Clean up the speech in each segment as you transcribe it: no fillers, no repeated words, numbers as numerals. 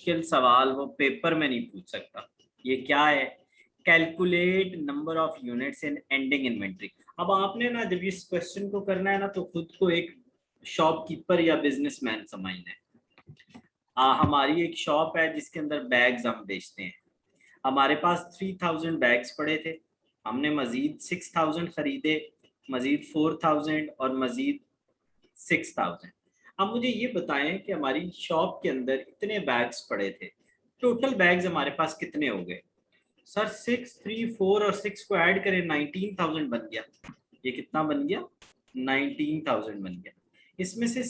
मुश्किल सवाल वो पेपर में नहीं पूछ सकता। ये क्या है? Calculate number of units in ending inventory. अब आपने ना जब इस क्वेश्चन को करना है ना तो खुद को एक शॉपकीपर या बिजनेसमैन समझना है। हमारी एक शॉप है जिसके अंदर बैग्स हम बेचते हैं। हमारे पास 3000 बैग्स पड़े थे, हमने मजीद 6000 खरीदे, मजीद 4000 और मजीद 6000। अब मुझे ये बताएं कि हमारी शॉप के अंदर इतने बैग्स पड़े थे, टोटल बैग्स हमारे पास कितने हो गए? सर 6, 3, 4 और 6 को ऐड करें 19,000 बन गया। ये कितना बन गया? 19,000 बन गया। इसमें से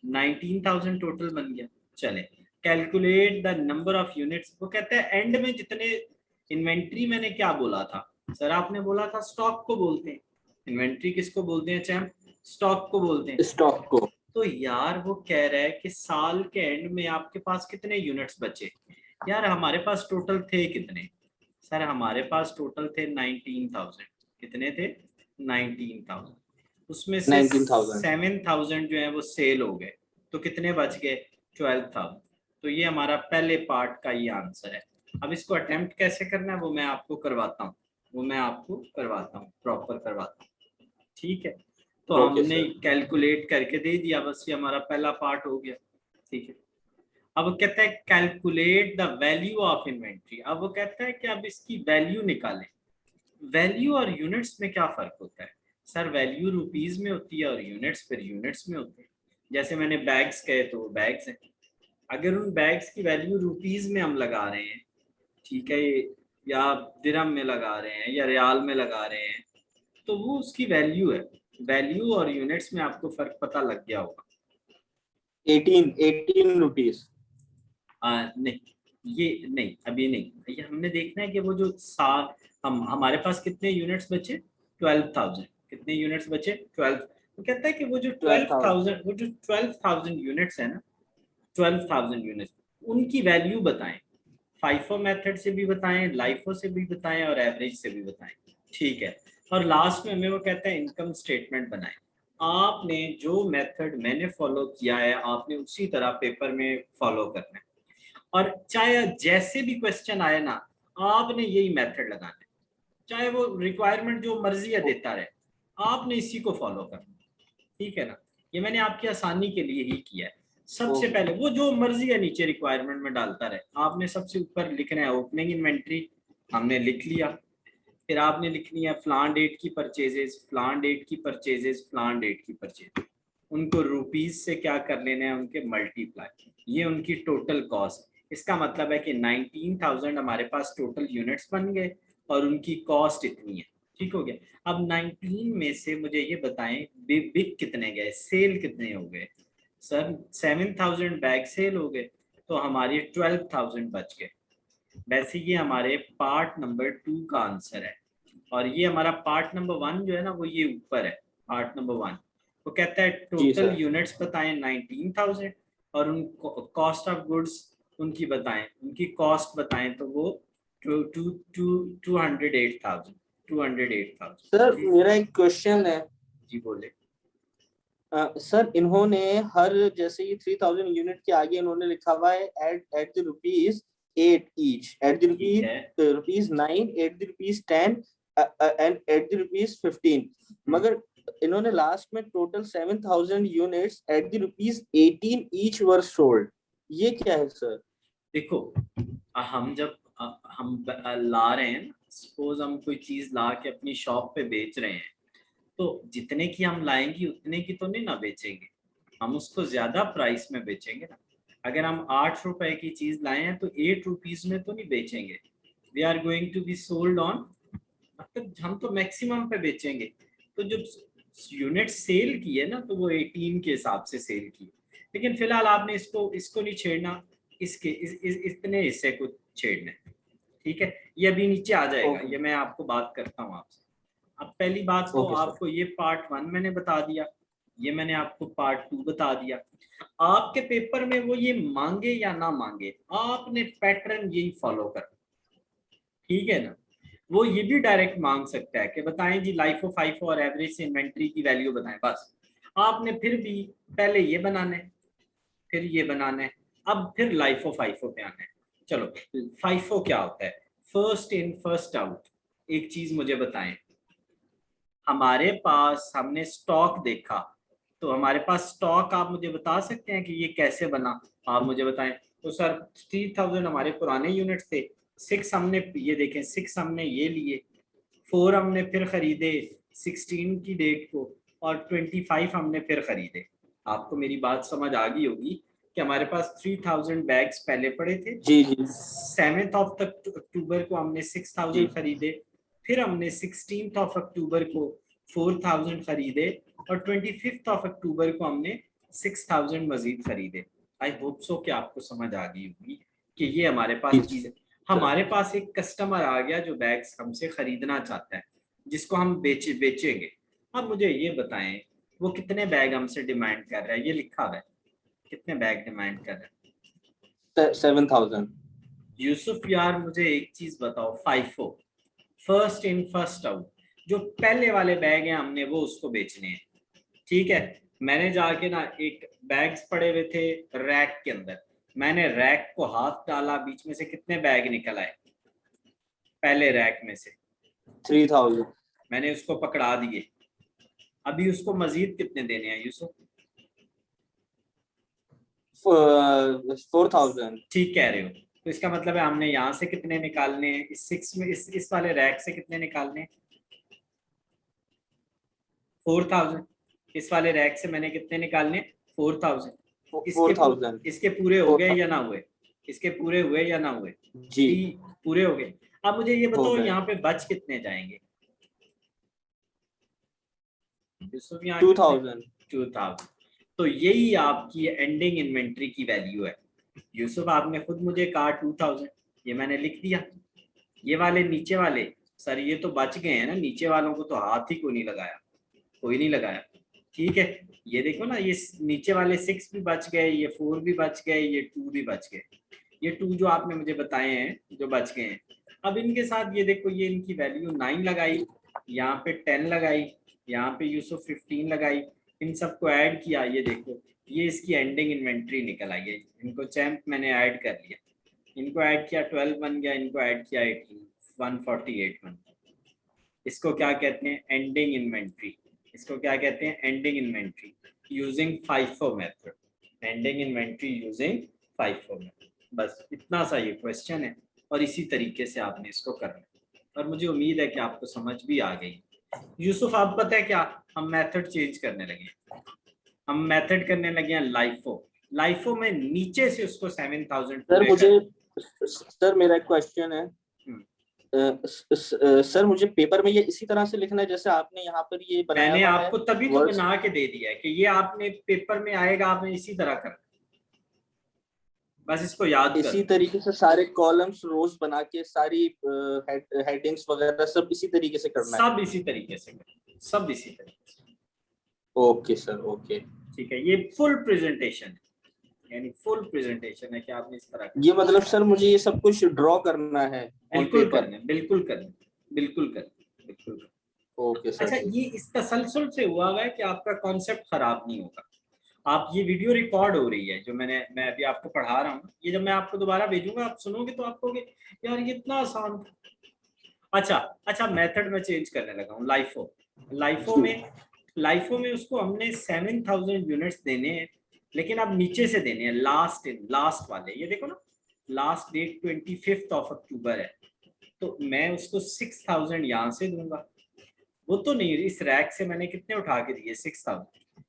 19,000 टोटल बन गया। चले calculate the number of units. वो कहता है एंड में जितने इन्वेंट्री, मैंने क्या बोला था सर? आपने बोला था स्टॉक को बोलते हैं। इन्वेंट्री किसको बोलते हैं चैम्प? स्टॉक को बोलते हैं। स्टॉक को। तो यार वो कह रहा है कि साल के एंड में आपके पास कितने यूनिट्स बचे। यार हमारे पास टोटल थे कितने? सर हमारे पास टोटल थे 19,000। कितने थे? 19,000। उसमें से 7,000 जो है वो सेल हो गए, तो कितने बच गए? 12,000। तो ये हमारा पहले पार्ट का ये आंसर है। अब इसको अटेम्प्ट कैसे करना है वो मैं आपको करवाता हूँ, प्रॉपर करवाता हूँ। ठीक है, तो हमने कैलकुलेट करके दे दिया, बस ये हमारा पहला पार्ट हो गया। ठीक है, अब कहता है calculate the value of inventory. अब वो कहता है कि अब इसकी वैल्यू निकालें। वैल्यू और यूनिट्स में क्या फर्क होता है? सर वैल्यू रुपीज में होती है और यूनिट्स फिर यूनिट्स में होते हैं। जैसे मैंने बैग्स कहे तो वो बैग्स हैं। अगर उन बैग्स की वैल्यू रुपीज में हम लगा रहे हैं, ठीक है, या दिरहम में लगा रहे हैं या रियाल में लगा रहे हैं, तो वो उसकी वैल्यू है। वैल्यू और यूनिट्स में आपको फर्क पता लग गया होगा। 18 रुपीज। नहीं, ये नहीं, अभी नहीं। ये हमने देखना है कि वो जो साल हमारे पास कितने यूनिट्स बचे? 12,000। कितने यूनिट्स बचे? 12। तो कहता है कि वो जो 12,000 यूनिट्स है ना, 12,000 यूनिट्स, उनकी वैल्यू बताएं। फाइफो मेथड से भी बताएं, लाइफो से भी बताएं और एवरेज से भी बताएं। ठीक है, और लास्ट में हमें वो कहता है इनकम स्टेटमेंट बनाएं। आपने जो मेथड मैंने फॉलो किया है आपने उसी तरह पेपर में फॉलो करना है, और चाहे जैसे भी क्वेश्चन आए ना आपने यही मेथड लगाना है, चाहे वो रिक्वायरमेंट जो मर्जी है देता रहे, आपने इसी को फॉलो करना। ठीक है ना, ये मैंने आपकी आसानी के लिए ही किया है। सबसे पहले वो जो मर्जी है नीचे रिक्वायरमेंट में डालता रहे, आपने सबसे ऊपर लिखना है ओपनिंग इन्वेंट्री, हमने लिख लिया। फिर आपने लिखनी है फ्लान डेट की परचेजेस, फ्लान डेट की परचेजेस, फ्लान डेट की परचेज, उनको रुपीज से क्या कर लेना है, उनके मल्टीप्लाई, ये उनकी टोटल कॉस्ट। इसका मतलब है कि 19,000 हमारे पास टोटल यूनिट्स बन गए और उनकी कॉस्ट इतनी है। ठीक हो गया। अब 19 में से मुझे ये बताएं बिक कितने गए, सेल कितने हो गए? सर 7,000 बैग सेल हो गए, तो हमारी 12,000 बच गए। वैसे ये हमारे पार्ट नंबर 2 का आंसर है, और ये हमारा पार्ट नंबर 1 जो है ना वो ये ऊपर है। पार्ट नंबर 1 वो कहता है टोटल यूनिट्स बताएं 19,000 और उन कॉस्ट ऑफ गुड्स उनकी बताएं, उनकी कॉस्ट बताएं, तो वो 208,000। सर मेरा एक क्वेश्चन है। जी बोले। सर इन्होंने हर जैसे ये 3000 यूनिट के आगे इन्होंने लिखा हुआ है at the rupees 8 each, at the rupees 9, at the rupees 10 and at the rupees 15, मगर इन्होंने लास्ट में total 7,000 units at the rupees 18 each were sold. ये क्या है सर? देखो, हम जब हम ला रहे हैं, सपोज हम कोई चीज ला के अपनी शॉप पे बेच रहे हैं, तो जितने की हम लाएंगे उतने की तो नहीं ना बेचेंगे, हम उसको ज्यादा प्राइस में बेचेंगे ना। अगर हम 8 रुपए की चीज लाए हैं तो 8 रुपीज में तो नहीं बेचेंगे। We are going to be sold on, मतलब हम तो मैक्सिमम पे बेचेंगे। तो जब यूनिट सेल की है ना तो वो 18 के हिसाब से सेल की। लेकिन फिलहाल आपने इसको नहीं छेड़ना, इसके इतने हिस्से को छेड़ना है। ठीक है, ये अभी नीचे आ जाएगा, ये मैं आपको बात करता हूँ आपसे। अब पहली बात तो आपको ये पार्ट 1 मैंने बता दिया, ये मैंने आपको पार्ट 2 बता दिया। आपके पेपर में वो ये मांगे या ना मांगे, आपने पैटर्न यही फॉलो करना। ठीक है ना, वो ये भी डायरेक्ट मांग सकता है कि बताएं जी लाइफो फाइफो और एवरेज से इन्वेंट्री की वैल्यू बताएं, बस आपने फिर भी पहले ये बनाना है, फिर ये बनाना है, अब फिर लाइफो फाइफो पे आना है। चलो फाइफो क्या होता है? First in first out. एक चीज मुझे बताएं, हमारे पास हमने स्टॉक देखा, तो हमारे पास स्टॉक आप मुझे बता सकते हैं कि ये कैसे बना? आप मुझे बताएं। तो सर 3000 हमारे पुराने यूनिट्स थे, 6 हमने ये देखें 6 हमने ये लिए, 4 हमने फिर खरीदे 16 की डेट को, और 25 हमने फिर खरीदे। आपको मेरी बात समझ आ गई होगी कि हमारे पास 3000 बैग्स पहले पड़े थे। जी जी 7th ऑफ अक्टूबर को हमने 6000 खरीदे, फिर हमने 16th ऑफ अक्टूबर को 4000 खरीदे, और 25th ऑफ अक्टूबर को हमने 6000 मजीद खरीदे। आई होप सो कि आपको समझ आ गई होगी कि ये हमारे पास चीज है। हमारे पास एक कस्टमर आ गया जो बैग्स हमसे खरीदना चाहता है, जिसको हम बेचेंगे। अब मुझे ये बताएं वो कितने बैग हमसे डिमांड कर रहा है? ये लिखा हुआ है, कितने बैग डिमांड कर रहा है? 7000। यूसुफ यार मुझे एक चीज बताओ, FIFO first in first out, जो पहले वाले बैग हैं हमने वो उसको बेचने हैं, ठीक है? मैंने जाके ना एक बैग्स पड़े हुए थे रैक के अंदर, मैंने रैक को हाथ डाला, बीच में से कितने बैग निकल आए पहले रैक में से? 3000। मैंने उसको पकड़ा दिए। अभी उसको मजीद कितने देने हैं यूसुफ? 4000। ठीक कह रहे हो। तो इसका मतलब है हमने यहाँ से कितने निकालने हैं, इस 6 में, इस वाले रैक से कितने निकालने हैं? 4000। इस वाले रैक से मैंने कितने निकालने? 4000। इसके 4000 इसके पूरे हो गए या ना हुए? इसके पूरे हुए या ना हुए? जी जी पूरे हो गए। अब मुझे ये हो बताओ गए। यहाँ पे बच कितने जाएंगे यूसुफ? यहाँ कितने? 2000। 2000। तो यही आपकी एंडिंग इन्वेंट्री की वैल्यू है। यूसुफ आपने खुद मुझे कहा 2000, ये मैंने लिख दिया। ये वाले नीचे वाले, सर ये तो बच गए हैं ना, नीचे वालों को तो हाथ ही कोई नहीं लगाया, कोई नहीं लगाया, ठीक है? ये देखो ना, ये नीचे वाले 6 भी बच गए, ये 4 भी बच गए, ये 2 भी बच गए। ये 2 जो आपने मुझे बताए हैं जो बच गए हैं, अब इनके साथ ये देखो, ये इनकी वैल्यू 9 लगाई, यहाँ पे 10 लगाई, यहाँ पे यूसुफ 15 लगाई, इन सबको ऐड किया, ये देखो ये इसकी एंडिंग इन्वेंट्री निकल आई है। इनको चैम्प मैंने ऐड कर लिया, इनको ऐड किया 12 बन गया, इनको ऐड किया 18, 148 बन गया। इसको क्या कहते हैं? Ending inventory. इसको क्या कहते हैं? Ending inventory using FIFO method. Ending inventory using FIFO method. बस इतना सा ये क्वेश्चन है, और इसी तरीके से आपने इसको करना है, और मुझे उम्मीद है कि आपको समझ भी आ गई। यूसुफ आप पता है क्या, हम मेथड चेंज करने लगे, हम मेथड करने लगे हैं लाइफो। लाइफो में नीचे से उसको 7000 सर पूरे मुझे कर। सर मेरा एक क्वेश्चन है। सर मुझे पेपर में ये इसी तरह से लिखना है जैसे आपने यहाँ पर ये बनाया मैंने हुआ है आपको तभी तो वर्ड्स? बना के दे दिया है कि ये आपने पेपर में आएगा, आपने इसी तरह करना, बस इसको याद कर। इसी तरीके से सारे कॉलम्स रोज बना के सारी हेडिंग्स वगैरह सब इसी तरीके से करना है? सब इसी तरीके से करना, सब इसी तरीके से। Okay sir okay. ठीक है, ये फुल प्रेजेंटेशन है, यानी फुल प्रेजेंटेशन है कि आपने इस तरह ये करना। मतलब सर मुझे ये सब कुछ ड्रॉ करना है ऑन बिल्कुल पेपर? करना, बिल्कुल करना, बिल्कुल करना, बिल्कुल करना। ओके सर अच्छा, ठीक। ये इस तसलसल से हुआ है कि आपका कॉन्सेप्ट खराब नहीं होगा। आप ये वीडियो रिकॉर्ड हो रही है जो मैं अभी आपको पढ़ा रहा हूँ, ये जब मैं आपको दोबारा भेजूंगा आप सुनोगे तो आप कहोगे यार ये इतना आसान था। अच्छा अच्छा, मेथड में चेंज करने लगा हूँ। लाइफो, लाइफो में उसको हमने 7000 यूनिट्स देने हैं, लेकिन अब नीचे से देने हैं, लास्ट वाले, ये देखो ना, लास्ट डेट 25 ऑफ अक्टूबर है, तो मैं उसको 6000 यहाँ से दूंगा। वो तो नहीं, इस रैक से मैंने कितने उठा के दिए? 6000।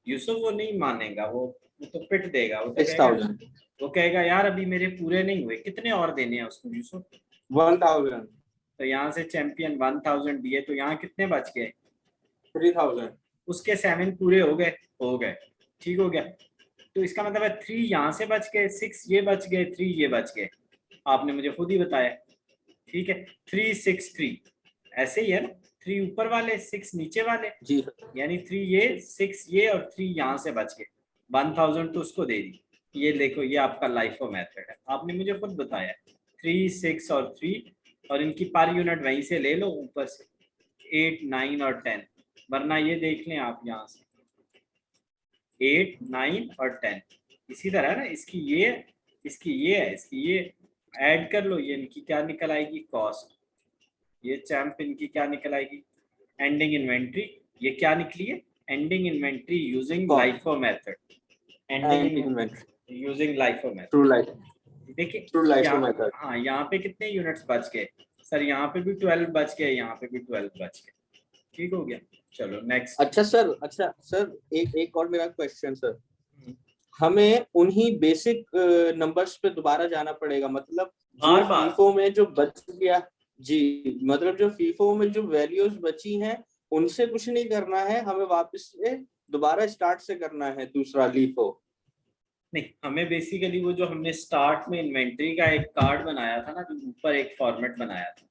यूसुफ वो नहीं मानेगा, वो तो पिट देगा, वो तो कहेगा, 6000। वो कहेगा यार अभी मेरे पूरे नहीं हुए, कितने और देने हैं उसको यूसुफ? 1000। तो यहाँ से चैंपियन 1000 दिए, तो यहाँ कितने बच गए? 3000। उसके 7 पूरे हो गए, हो गए, ठीक हो गया। तो इसका मतलब है 3 यहाँ से बच गए, 6 ये बच गए, 3 ये बच गए, आपने मुझे खुद ही बताया, ठीक है? 3 6 3 ऐसे ही है ना, 3 ऊपर वाले 6 नीचे वाले, जी यानी 3 ये 6 ये और 3 यहाँ से बच गए, 1000 तो उसको दे दी। ये देखो, ये आपका लाइफो मेथड है, आपने मुझे खुद बताया 3 6 और 3, और इनकी पर यूनिट वहीं से ले लो ऊपर से, 8 9 और 10, वरना ये देख लें आप यहाँ से 8 9 और 10 इसी तरह ना, इसकी इसकी ये है, इसकी ये ऐड कर लो, ये इनकी क्या निकल आएगी कॉस्ट, ये चैम्प इनकी क्या निकल आएगी एंडिंग इन्वेंट्री, ये क्या निकली है ending inventory using LIFO method, ending inventory using LIFO method. True life, देखिए ट्रू लाइफो मेथड। हाँ यहाँ पे कितने यूनिट्स बच गए सर, यहाँ पे भी 12 बच गए, यहाँ पे भी 12 बच गए, ठीक हो गया। चलो नेक्स्ट। अच्छा सर एक और मेरा क्वेश्चन सर, हमें उन्हीं बेसिक नंबर्स पे दोबारा जाना पड़ेगा, मतलब जो फीफो में जो बच गया जी, मतलब जो फीफो में जो वैल्यूज बची हैं उनसे कुछ नहीं करना है, हमें वापस से दोबारा स्टार्ट से करना है दूसरा लीफो। नहीं, हमें बेसिकली वो जो हमने स्टार्ट में इन्वेंट्री का एक कार्ड बनाया था ना, जो ऊपर एक फॉर्मेट बनाया था,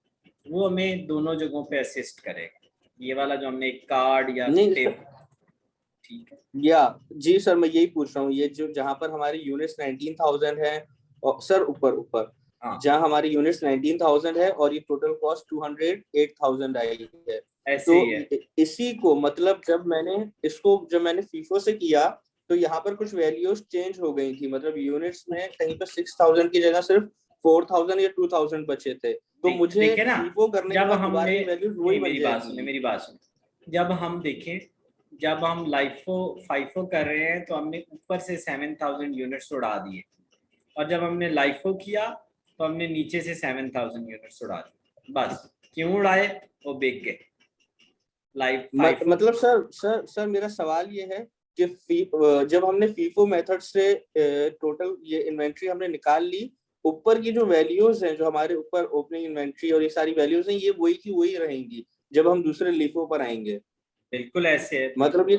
वो हमें दोनों जगहों पे असिस्ट करेगा, ये वाला जो हमने एक कार्ड या टेबल, ठीक है या जी सर, मैं यही पूछ रहा हूँ, ये जो जहाँ पर हमारी यूनिट्स 19,000 है और सर ऊपर जहाँ हमारी यूनिट्स 19,000 है और ये टोटल कॉस्ट 208,000 आई है, ऐसे ही तो इसी को मतलब जब मैंने फीफो से किया तो यहाँ पर कुछ वैल्यूज चेंज हो गई थी, मतलब यूनिट्स में कहीं पर 6,000 की जगह सिर्फ 4,000 या 2,000 बचे थे, तो मुझे फीफो करने के बाद दोबारा वैल्यूज वही बन जाएगी। मेरी बात सुनो, जब हम देखें, जब हम फाइफो कर रहे हैं तो हमने ऊपर से 7,000 यूनिट्स उड़ा दिए, और जब हमने लाइफो किया तो हमने नीचे से 7,000 यूनिट्स उड़ा दिए, बस। क्यों उड़ाए, वो बिक गए। मतलब सर मेरा सवाल ये है कि जब हमने फीफो मेथड से टोटल ये इन्वेंट्री हमने निकाल ली, ऊपर की जो वैल्यूज हैं जो हमारे ऊपर ओपनिंग इन्वेंट्री और ये सारी वैल्यूज हैं, ये वही की वही रहेंगी जब हम दूसरे लीफो पर आएंगे। बिल्कुल ऐसे है, मतलब ये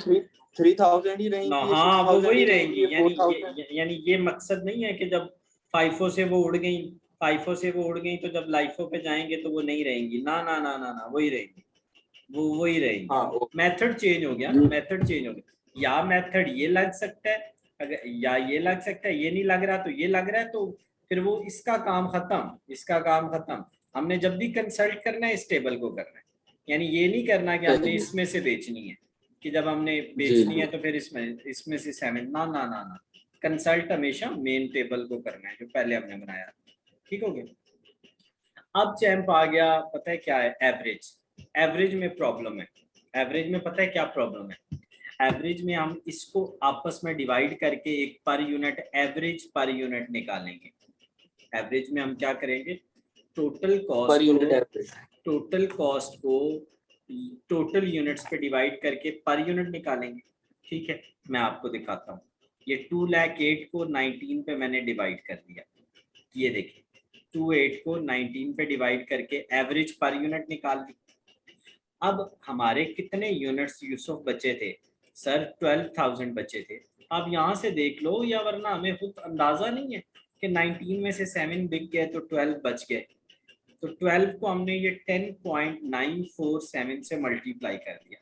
3,000 ही रहेंगी, हाँ वो वही ही रहेंगी, रहेंगी, यानी ये मकसद नहीं है कि जब फाइफो से वो उड़ गई, तो जब लाइफो पे जाएंगे तो वो नहीं रहेंगी, ना ना ना ना ना, वही रहेंगी, वो वही रहेगी। हाँ, मेथड चेंज हो गया, मेथड चेंज हो गया, या मेथड ये लग सकता है, अगर या ये लग सकता है, ये नहीं लग रहा तो ये लग रहा है, तो फिर वो इसका काम खत्म। हमने जब भी कंसल्ट करना है इस टेबल को करना है, यानी ये नहीं करना कि हमने इसमें से बेचनी है, कि जब हमने बेचनी है तो फिर इसमें से 7, ना ना ना ना, कंसल्ट हमेशा मेन टेबल को करना है जो पहले हमने बनाया, ठीक हो गया। अब चैम्प आ गया, पता है क्या है, एवरेज में प्रॉब्लम है, एवरेज में पता है क्या प्रॉब्लम है, एवरेज में हम इसको आपस में डिवाइड करके एक per unit average per unit निकालेंगे। एवरेज में हम क्या करेंगे, टोटल कॉस्ट को टोटल यूनिट्स पे डिवाइड करके पर यूनिट निकालेंगे, ठीक है। मैं आपको दिखाता हूँ, ये 2,08,000 को 19 पे मैंने डिवाइड कर दिया, ये देखिए 2,08,000 को 19 पे डिवाइड करके एवरेज पर यूनिट निकाल दी। अब हमारे कितने यूनिट्स यूसुफ बचे थे सर, 12,000 बचे थे। अब यहाँ से देख लो, या वरना हमें खुद अंदाजा नहीं है कि 19 में से 7 बिक गए तो 12 बच गए, तो 12 को हमने ये 10.947 से मल्टीप्लाई कर दिया,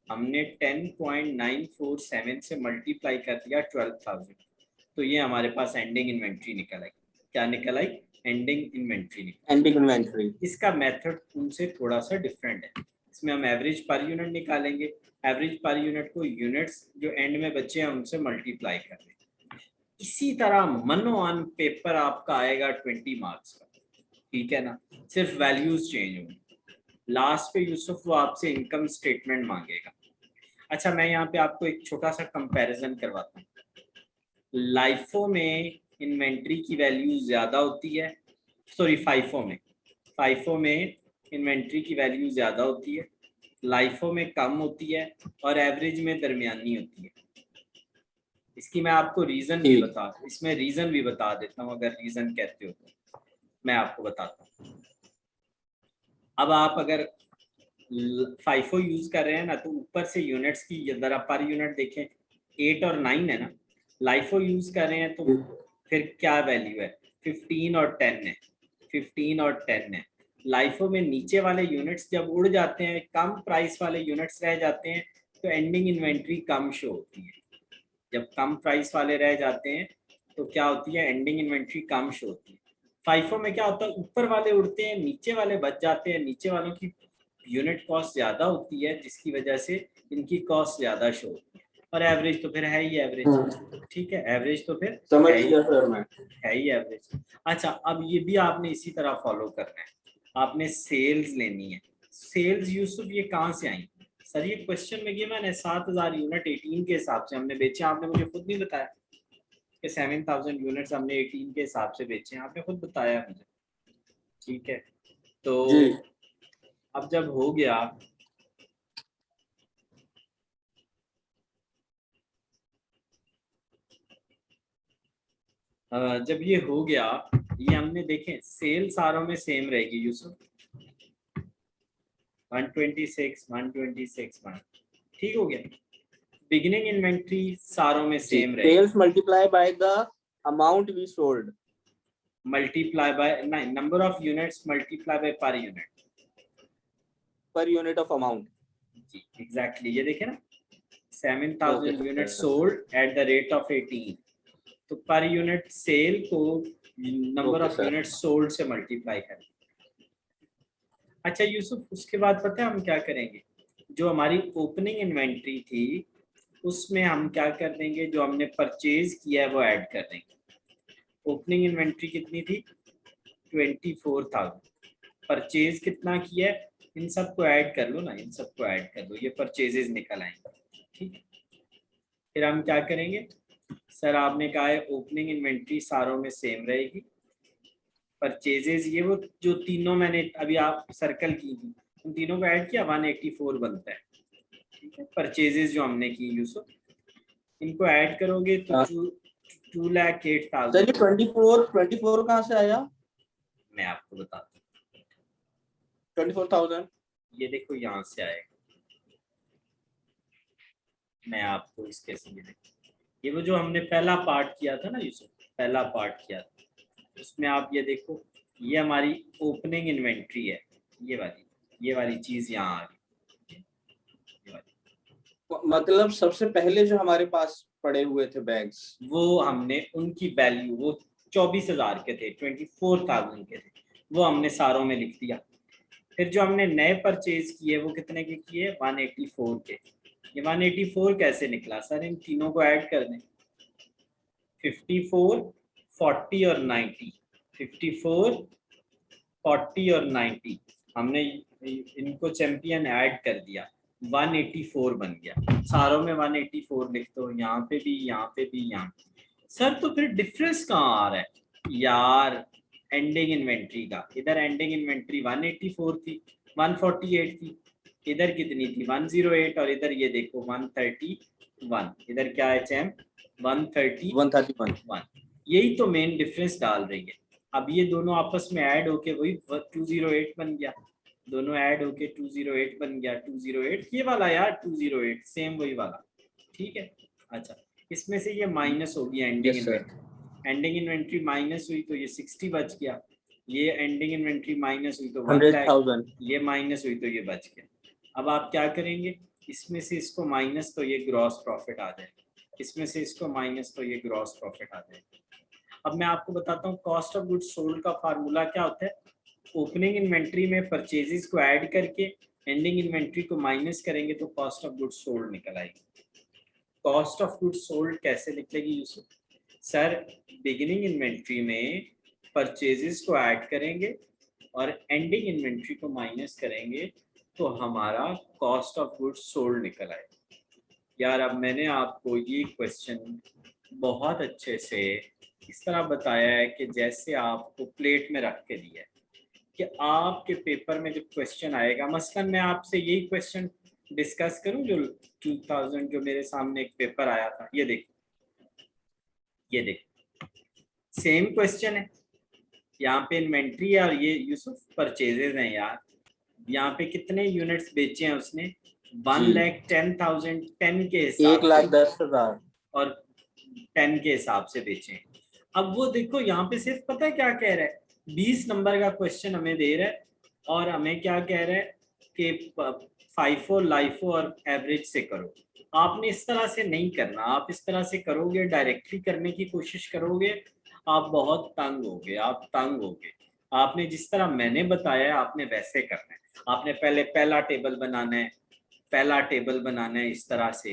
हमने 10.947 से मल्टीप्लाई कर दिया 12,000, तो ये हमारे पास एंडिंग इन्वेंट्री निकल आई। क्या निकल आई, एंडिंग इन्वेंट्री। इसका मेथड उनसे थोड़ा सा डिफरेंट है, इसमें हम एवरेज पर यूनिट निकालेंगे, एवरेज पर यूनिट को यूनिट्स जो एंड में बचे हैं उनसे मल्टीप्लाई कर देंगे। इसी तरह मनो ऑन पेपर आपका आएगा 20 मार्क्स का, ठीक है ना, सिर्फ वैल्यूज चेंज होंगी। लास्ट पे यूसुफ वो आपसे इनकम स्टेटमेंट मांगेगा। अच्छा, मैं यहाँ पे आपको एक छोटा सा कंपैरिजन करवाता हूँ। लाइफो में इन्वेंट्री की वैल्यू ज्यादा होती है, सॉरी फाइफो में इन्वेंट्री की वैल्यू ज्यादा होती है, लाइफो में कम होती है, और एवरेज में दरमियानी होती है। इसकी मैं आपको रीजन भी बता देता हूँ, अगर रीजन कहते हो तो मैं आपको बताता हूँ। अब आप अगर फाइफो यूज कर रहे हैं ना, तो ऊपर से यूनिट्स की जरा पर यूनिट देखें, 8 और 9 है ना, लाइफो यूज कर रहे हैं तो फिर क्या वैल्यू है, 15 और 10 है। लाइफो में नीचे वाले यूनिट्स जब उड़ जाते हैं, कम प्राइस वाले यूनिट्स रह जाते हैं, तो एंडिंग इन्वेंट्री कम शो होती है। जब कम प्राइस वाले रह जाते हैं तो क्या होती है, एंडिंग इन्वेंट्री कम शो होती है। फाइफो में क्या होता है, ऊपर वाले उड़ते हैं, नीचे वाले बच जाते हैं, नीचे वालों की यूनिट कॉस्ट ज्यादा होती है, जिसकी वजह से इनकी कॉस्ट ज्यादा शो होती है। और एवरेज तो फिर है ही एवरेज, ठीक है, एवरेज तो फिर समझ है ही, गया सर मैं। है ही एवरेज। अच्छा, अब ये भी आपने इसी तरह फॉलो करना है, आपने सेल्स लेनी है। सेल्स यूसुफ ये कहाँ से आई? सर ये क्वेश्चन में गिवन है 7000 यूनिट 18 के हिसाब से हमने बेचे, आपने मुझे खुद नहीं बताया कि 7000 यूनिट्स हमने 18 के हिसाब से बेचे, आपने खुद बताया मुझे, ठीक है। तो जी अब जब हो गया, जब ये हो गया, ये हमने देखें सेल सारों में सेम रहेगी यूसुफ, 126 126 1, ठीक हो गया। बिगिनिंग इन्वेंट्री सारों में जी, सेम रहेगी, sales multiply by the amount we sold, multiply by number of units multiply by per unit of amount. जी एग्जैक्टली, ये देखे ना, 7000 okay unit sir, sold at the rate of 18, तो पर यूनिट सेल को number okay of sir. Unit sold से multiply करें। अच्छा यूसुफ, उसके बाद पता है हम क्या करेंगे, जो हमारी ओपनिंग इन्वेंट्री थी उसमें हम क्या कर देंगे, जो हमने परचेज किया है वो ऐड कर देंगे। ओपनिंग इन्वेंट्री कितनी थी? 24,000, परचेज कितना किया है, इन सबको ऐड कर लो ना, इन सबको ऐड कर लो, ये परचेजेस निकल आएंगे, ठीक है। फिर हम क्या करेंगे, सर आपने कहा है ओपनिंग इन्वेंट्री सारों में सेम रहेगी, परचेजेस ये वो जो तीनों मैंने अभी आप सर्कल की थी उन तीनों को ऐड किया 184 बनता है, ठीक है। परचेजेस जो हमने की यूसुफ, इनको ऐड करोगे तो 2,08,000, सर ये 24 कहाँ से आया? मैं आपको बताता हूँ, 24,000। ये देखो यहाँ से आएगा, मैं आपको इसके से ये वो जो हमने पहला पार्ट किया था ना यूसुफ, पहला पार्ट किया था, उसमें आप ये देखो, ये हमारी ओपनिंग इन्वेंट्री है, ये वाली चीज यहाँ आ गई, ये वाली। मतलब सबसे पहले जो हमारे पास पड़े हुए थे बैग्स, वो हमने उनकी वैल्यू, वो 24,000 के थे, 24,000 के थे, वो हमने सारों में लिख दिया। फिर जो हमने नए परचेज किए वो कितने के किए? 184 के। ये 184 कैसे निकला सर? इन तीनों को ऐड कर दें, 54, 40 और 90, 54, 40 और 90, हमने इनको चैंपियन ऐड कर दिया, 184 बन गया। सारों में 184 लिख दो, यहाँ पे भी, यहाँ पे भी, यहाँ पे। सर तो फिर डिफरेंस कहाँ आ रहा है यार? एंडिंग इन्वेंट्री का, इधर एंडिंग इन्वेंट्री 184 थी, 148 थी, इधर कितनी थी? 108, और इधर ये देखो 131, इधर क्या है चैम्प? 131। यही तो मेन डिफरेंस डाल रही है। अब ये दोनों आपस में ऐड होके वही 208 बन गया, दोनों ऐड होके 208 बन गया, 208 ये वाला यार, 208 सेम वही वाला, ठीक है। अच्छा, इसमें से ये माइनस हो गया ending yes sir. Inventory, ending inventory minus हुई तो ये 60 बच गया, ये एंडिंग इन्वेंट्री माइनस हुई तो 1 लाख, 100,000। ये माइनस हुई तो ये बच गया। अब आप क्या करेंगे, इसमें से इसको माइनस तो ये ग्रॉस प्रॉफिट आ जाएगा, इसमें से इसको माइनस तो ये ग्रॉस प्रॉफिट आ जाएगा। अब मैं आपको बताता हूँ कॉस्ट ऑफ गुड्स सोल्ड का फार्मूला क्या होता है। ओपनिंग इन्वेंट्री में परचेजेस को ऐड करके एंडिंग इन्वेंट्री को माइनस करेंगे तो कॉस्ट ऑफ गुड्स सोल्ड निकल आएगी। कॉस्ट ऑफ गुड्स सोल्ड कैसे निकलेगी यूसुफ? सर बिगिनिंग इन्वेंट्री में परचेजेस को ऐड करेंगे और एंडिंग इन्वेंट्री को माइनस करेंगे तो हमारा कॉस्ट ऑफ गुड्स सोल्ड निकल आएगा। यार अब मैंने आपको ये क्वेश्चन बहुत अच्छे से इस तरह बताया है कि जैसे आपको प्लेट में रख के दिया है कि आपके पेपर में जब क्वेश्चन आएगा, मसलन मैं आपसे यही क्वेश्चन डिस्कस करूं जो 2000 जो मेरे सामने एक पेपर आया था, ये देखो सेम क्वेश्चन है, यहाँ पे इन्वेंट्री है और ये यूसुफ परचेजेस हैं यार। यहाँ पे कितने यूनिट्स बेचे हैं उसने? 1,10,000, 10 के हिसाब से 1,10,000 और 10 के हिसाब से बेचे। अब वो देखो यहाँ पे सिर्फ पता है क्या कह रहा है, 20 नंबर का क्वेश्चन हमें दे रहा है और हमें क्या कह रहा है कि फाइफो, लाइफो और एवरेज से करो। आपने इस तरह से नहीं करना, आप इस तरह से करोगे, डायरेक्टली करने की कोशिश करोगे, आप बहुत तंग होगे, आप तंग होगे। आपने जिस तरह मैंने बताया है आपने वैसे करना है। आपने पहले पहला टेबल बनाना है, पहला टेबल बनाना है इस तरह से,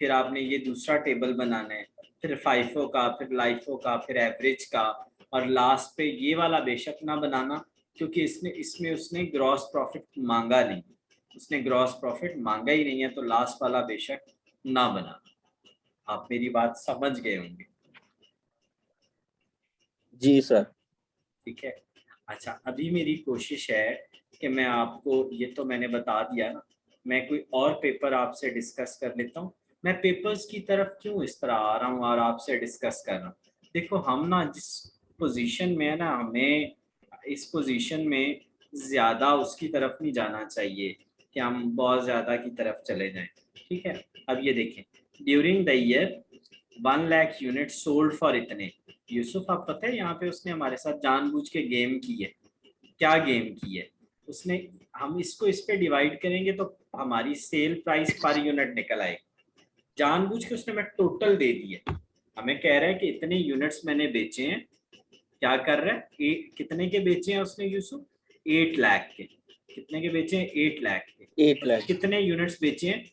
फिर आपने ये दूसरा टेबल बनाना है, फिर फाइफो का, फिर लाइफो का, फिर एवरेज का, और लास्ट पे ये वाला बेशक ना बनाना क्योंकि इसमें उसने ग्रॉस प्रॉफिट मांगा नहीं, उसने ग्रॉस प्रॉफिट मांगा ही नहीं है, तो लास्ट वाला बेशक ना बनाना। आप मेरी बात समझ गए होंगे? जी सर। ठीक है। अच्छा, अभी मेरी कोशिश है कि मैं आपको, ये तो मैंने बता दिया ना, मैं कोई और पेपर आपसे डिस्कस कर लेता हूँ। मैं पेपर्स की तरफ क्यों इस तरह आ रहा हूँ और आपसे डिस्कस कर रहा हूँ? देखो, हम ना जिस पोजीशन में है ना, हमें इस पोजीशन में ज़्यादा उसकी तरफ नहीं जाना चाहिए कि हम बहुत ज़्यादा की तरफ चले जाएं। ठीक है, अब ये देखें, during the year 1 lakh unit sold for इतने। यूसुफ, आप पता है यहाँ पे उसने हमारे साथ जानबूझ के गेम की है। क्या गेम की है उसने? हम इसको इस पे डिवाइड करेंगे तो हमारी सेल प्राइस पर यूनिट निकल आएगी। जानबूझ के उसने मैं टोटल दे दी है, हमें कह रहा है कि इतने यूनिट्स मैंने बेचे हैं। क्या कर रहा है, कितने के बेचे हैं उसने यूसुफ? 8 लाख के। कितने के बेचे हैं? 8 लाख के। 8 लाख। कितने यूनिट्स बेचे हैं?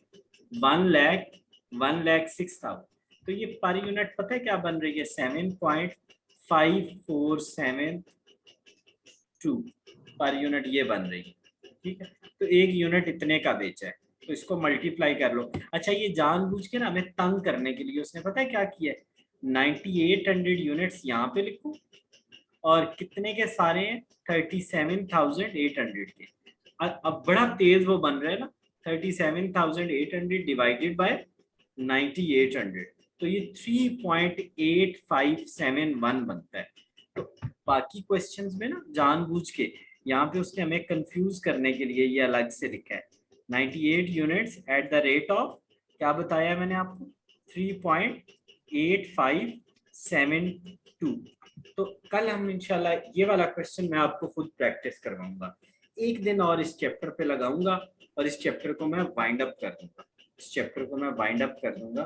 1 लाख, 1,06,000। तो ये पर यूनिट पता है क्या बन रही है? 7.5472 पर यूनिट ये बन रही है। ठीक है, तो एक यूनिट इतने का बेचा है, तो इसको मल्टीप्लाई कर लो। अच्छा, ये जानबूझ के ना हमें तंग करने के लिए उसने पता है क्या किया है? 9800 यूनिट्स यहाँ पे लिखो, और कितने के सारे हैं? 37,800 के। अब बड़ा तेज वो बन रहा है ना, 37,800 डिवाइडेड बाय 9800, तो ये 3.8571 बनता है। तो बाकी क्वेश्चंस में ना जानबूझ के यहाँ पे उसने हमें कंफ्यूज करने के लिए ये अलग से लिखा है, 98 units at the rate of, क्या बताया मैंने आपको? 3.8572। तो कल हम इंशाल्लाह ये वाला क्वेश्चन मैं आपको खुद प्रैक्टिस करवाऊंगा, एक दिन और इस चैप्टर पे लगाऊंगा, और इस चैप्टर को मैं वाइंड अप कर दूंगा। इस चैप्टर को मैं वाइंड अप कर दूंगा।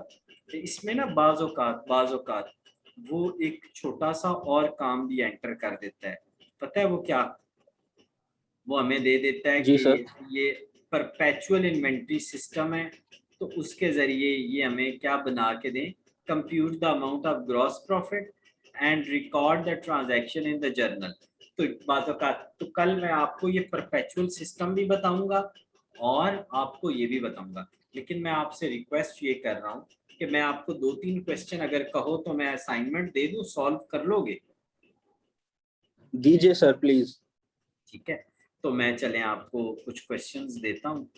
तो इसमें ना बाज़ औकात वो एक छोटा सा और काम भी एंटर कर देता है। पता है वो क्या? वो हमें दे देता है जी कि सर। ये परपेचुअल इन्वेंट्री सिस्टम है, तो उसके जरिए ये हमें क्या बना के दें? Compute the amount of gross profit and record the transaction in the journal. तो बातों का, तो कल मैं आपको ये परपेचुअल सिस्टम भी बताऊंगा और आपको ये भी बताऊंगा, लेकिन मैं आपसे रिक्वेस्ट ये कर रहा हूँ कि मैं आपको 2-3 क्वेश्चन अगर कहो तो मैं असाइनमेंट दे दूं, सॉल्व कर लोगे? दीजिए सर प्लीज। ठीक है, तो मैं चलें आपको कुछ क्वेश्चंस देता हूँ।